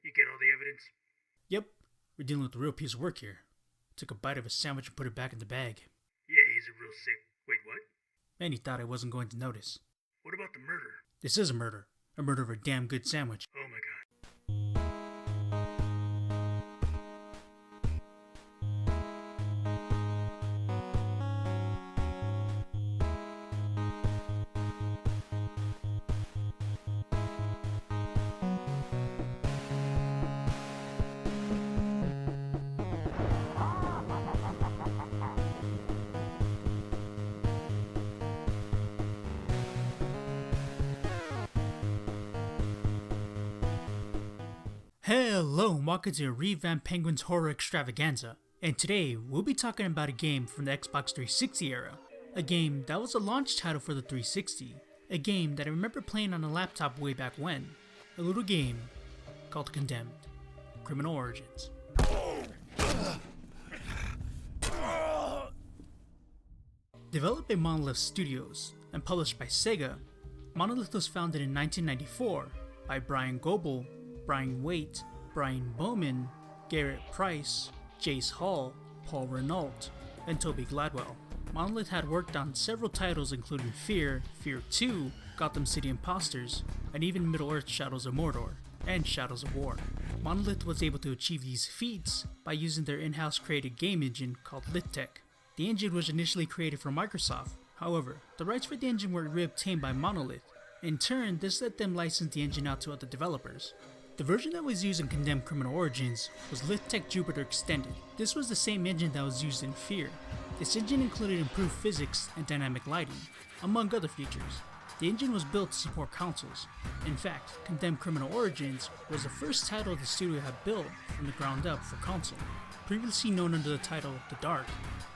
You get all the evidence? Yep, we're dealing with a real piece of work here. Took a bite of a sandwich and put it back in the bag. Yeah, he's a real sick. Wait, what? And he thought I wasn't going to notice. What about the murder? This is a murder. A murder of a damn good sandwich. Oh my god. Hello and welcome to a revamped Penguin's Horror Extravaganza, and today we'll be talking about a game from the Xbox 360 era. A game that was a launch title for the 360. A game that I remember playing on a laptop way back when. A little game called Condemned: Criminal Origins. Developed by Monolith Studios and published by Sega, Monolith was founded in 1994 by Brian Goebel, Brian Waite, Brian Bowman, Garrett Price, Jace Hall, Paul Renault, and Toby Gladwell. Monolith had worked on several titles including Fear, Fear 2, Gotham City Imposters, and even Middle-earth Shadows of Mordor, and Shadows of War. Monolith was able to achieve these feats by using their in-house created game engine called LitTech. The engine was initially created for Microsoft, however, the rights for the engine were reobtained by Monolith. In turn, this let them license the engine out to other developers. The version that was used in Condemned Criminal Origins was LitTech Jupiter Extended. This was the same engine that was used in Fear. This engine included improved physics and dynamic lighting, among other features. The engine was built to support consoles. In fact, Condemned Criminal Origins was the first title the studio had built from the ground up for console. Previously known under the title The Dark,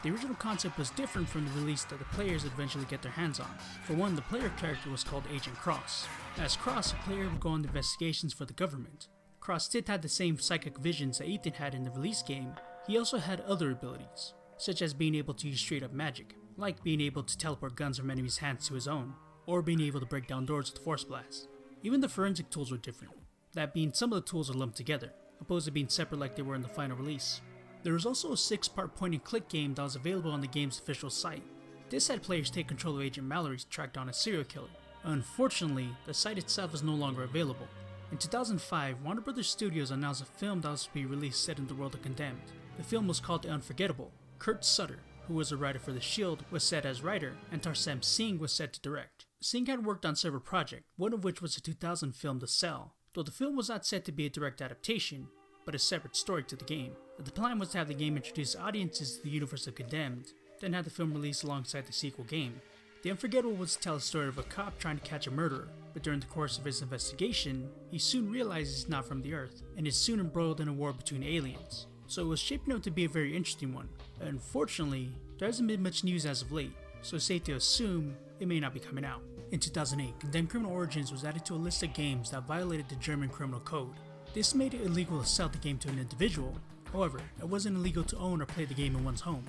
the original concept was different from the release that the players would eventually get their hands on. For one, the player character was called Agent Cross. As Cross, a player would go on investigations for the government. Cross did have the same psychic visions that Ethan had in the release game. He also had other abilities, such as being able to use straight up magic, like being able to teleport guns from enemies' hands to his own, or being able to break down doors with Force Blast. Even the forensic tools were different, that being some of the tools are lumped together, opposed to being separate like they were in the final release. There was also a 6-part point-and-click game that was available on the game's official site. This had players take control of Agent Mallory to track down a serial killer. Unfortunately, the site itself is no longer available. In 2005, Warner Bros. Studios announced a film that was to be released set in the world of Condemned. The film was called The Unforgettable. Kurt Sutter, who was a writer for The Shield, was set as writer, and Tarsem Singh was set to direct. Singh had worked on several projects, one of which was the 2000 film The Cell. Though the film was not set to be a direct adaptation, but a separate story to the game. The plan was to have the game introduce audiences to the universe of Condemned, then have the film released alongside the sequel game. The Unforgettable was to tell the story of a cop trying to catch a murderer, but during the course of his investigation, he soon realizes he's not from the Earth, and is soon embroiled in a war between aliens. So it was shaping up to be a very interesting one. Unfortunately, there hasn't been much news as of late, so it's safe to assume it may not be coming out. In 2008, Condemned Criminal Origins was added to a list of games that violated the German criminal code. This made it illegal to sell the game to an individual. However, it wasn't illegal to own or play the game in one's home.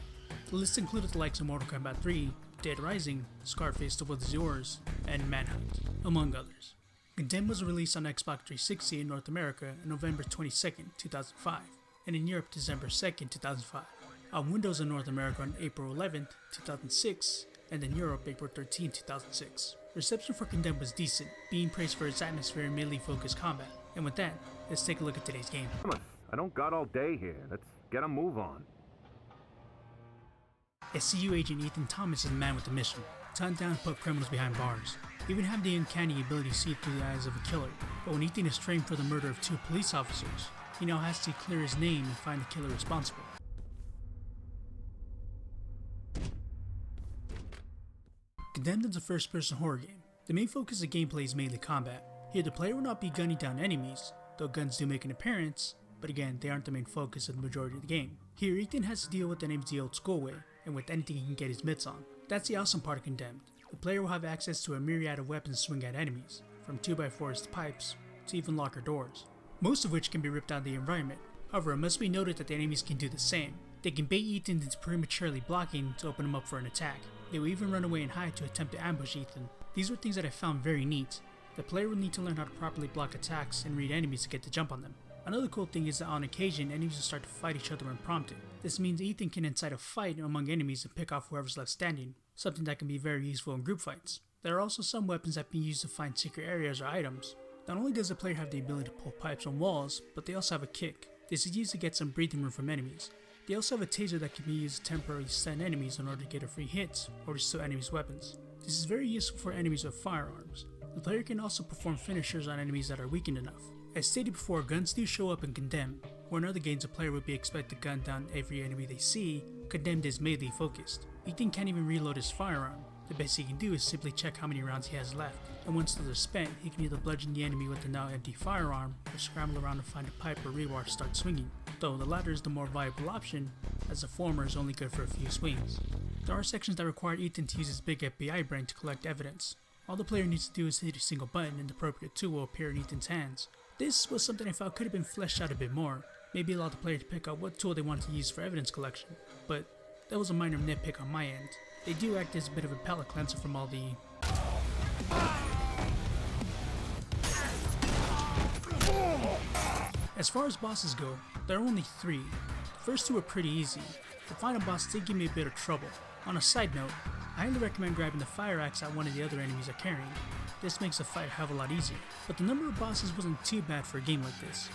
The list included the likes of Mortal Kombat 3, Dead Rising, Scarface: The World Is Yours, and Manhunt, among others. Condemned was released on Xbox 360 in North America on November 22, 2005, and in Europe December 2, 2005. On Windows in North America on April 11, 2006, and in Europe April 13, 2006. Reception for Condemned was decent, being praised for its atmosphere and melee-focused combat. And with that, let's take a look at today's game. I don't got all day here. Let's get a move on. SCU agent Ethan Thomas is the man with the mission, to hunt down and put criminals behind bars, even have the uncanny ability to see through the eyes of a killer. But when Ethan is trained for the murder of 2 police officers, he now has to clear his name and find the killer responsible. Condemned is a first-person horror game. The main focus of gameplay is mainly combat. Here the player will not be gunning down enemies, though guns do make an appearance, but again, they aren't the main focus of the majority of the game. Here, Ethan has to deal with enemies the old school way, and with anything he can get his mitts on. That's the awesome part of Condemned. The player will have access to a myriad of weapons to swing at enemies, from 2x4s to pipes, to even locker doors, most of which can be ripped out of the environment. However, it must be noted that the enemies can do the same. They can bait Ethan into prematurely blocking to open him up for an attack. They will even run away and hide to attempt to ambush Ethan. These were things that I found very neat. The player will need to learn how to properly block attacks and read enemies to get the jump on them. Another cool thing is that on occasion, enemies will start to fight each other when prompted. This means Ethan can incite a fight among enemies and pick off whoever's left standing, something that can be very useful in group fights. There are also some weapons that can be used to find secret areas or items. Not only does the player have the ability to pull pipes on walls, but they also have a kick. This is used to get some breathing room from enemies. They also have a taser that can be used to temporarily stun enemies in order to get a free hit, or to steal enemies' weapons. This is very useful for enemies with firearms. The player can also perform finishers on enemies that are weakened enough. As stated before, guns do show up in Condemned, where in other games a player would be expected to gun down every enemy they see. Condemned is melee focused. Ethan can't even reload his firearm. The best he can do is simply check how many rounds he has left, and once those are spent, he can either bludgeon the enemy with the now empty firearm, or scramble around to find a pipe or rebar to start swinging, though the latter is the more viable option, as the former is only good for a few swings. There are sections that require Ethan to use his big FBI brain to collect evidence. All the player needs to do is hit a single button and the appropriate tool will appear in Ethan's hands. This was something I felt could have been fleshed out a bit more, maybe allow the player to pick out what tool they want to use for evidence collection, but that was a minor nitpick on my end. They do act as a bit of a palate cleanser from all the As far as bosses go, there are only 3. The first 2 are pretty easy. The final boss did give me a bit of trouble. On a side note, I highly recommend grabbing the fire axe that one of the other enemies are carrying. This makes the fight a hell of a lot easier. But the number of bosses wasn't too bad for a game like this.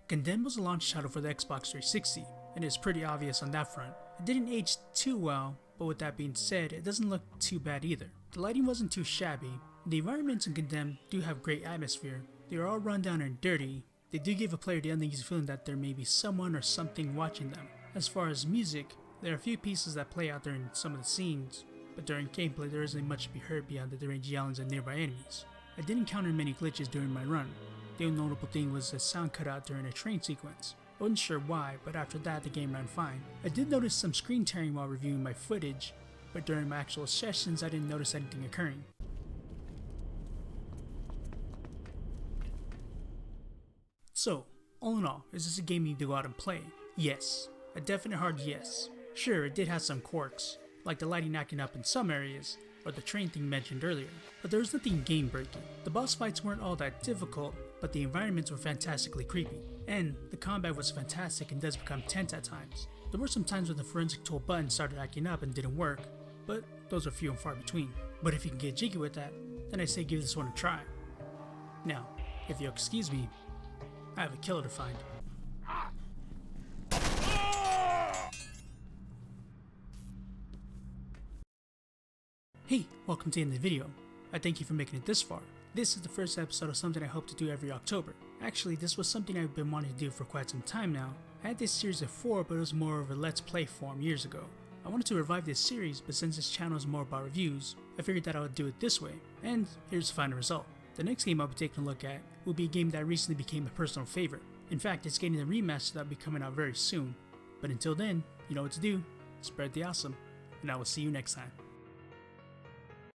Condemned was a launch title for the Xbox 360, and it's pretty obvious on that front. It didn't age too well, but with that being said, it doesn't look too bad either. The lighting wasn't too shabby. The environments in Condemned do have great atmosphere. They are all run down and dirty. They do give a player the uneasy feeling that there may be someone or something watching them. As far as music, there are a few pieces that play out during some of the scenes, but during gameplay there isn't much to be heard beyond the deranged yellings of nearby enemies. I did encounter many glitches during my run. The only notable thing was a sound cutout during a train sequence. I wasn't sure why, but after that the game ran fine. I did notice some screen tearing while reviewing my footage, but during my actual sessions I didn't notice anything occurring. So, all in all, is this a game you need to go out and play? Yes. A definite hard yes. Sure, it did have some quirks, like the lighting acting up in some areas, or the train thing mentioned earlier, but there was nothing game breaking. The boss fights weren't all that difficult, but the environments were fantastically creepy, and the combat was fantastic and does become tense at times. There were some times when the forensic tool button started acting up and didn't work, but those are few and far between. But if you can get jiggy with that, then I say give this one a try. Now, if you'll excuse me, I have a killer to find. Hey, welcome to the end of the video. I thank you for making it this far. This is the first episode of something I hope to do every October. Actually, this was something I've been wanting to do for quite some time now. I had this series before, but it was more of a let's play form years ago. I wanted to revive this series, but since this channel is more about reviews, I figured that I would do it this way, and here's the final result. The next game I'll be taking a look at will be a game that recently became a personal favorite. In fact, it's getting a remaster that will be coming out very soon. But until then, you know what to do. Spread the awesome, and I will see you next time.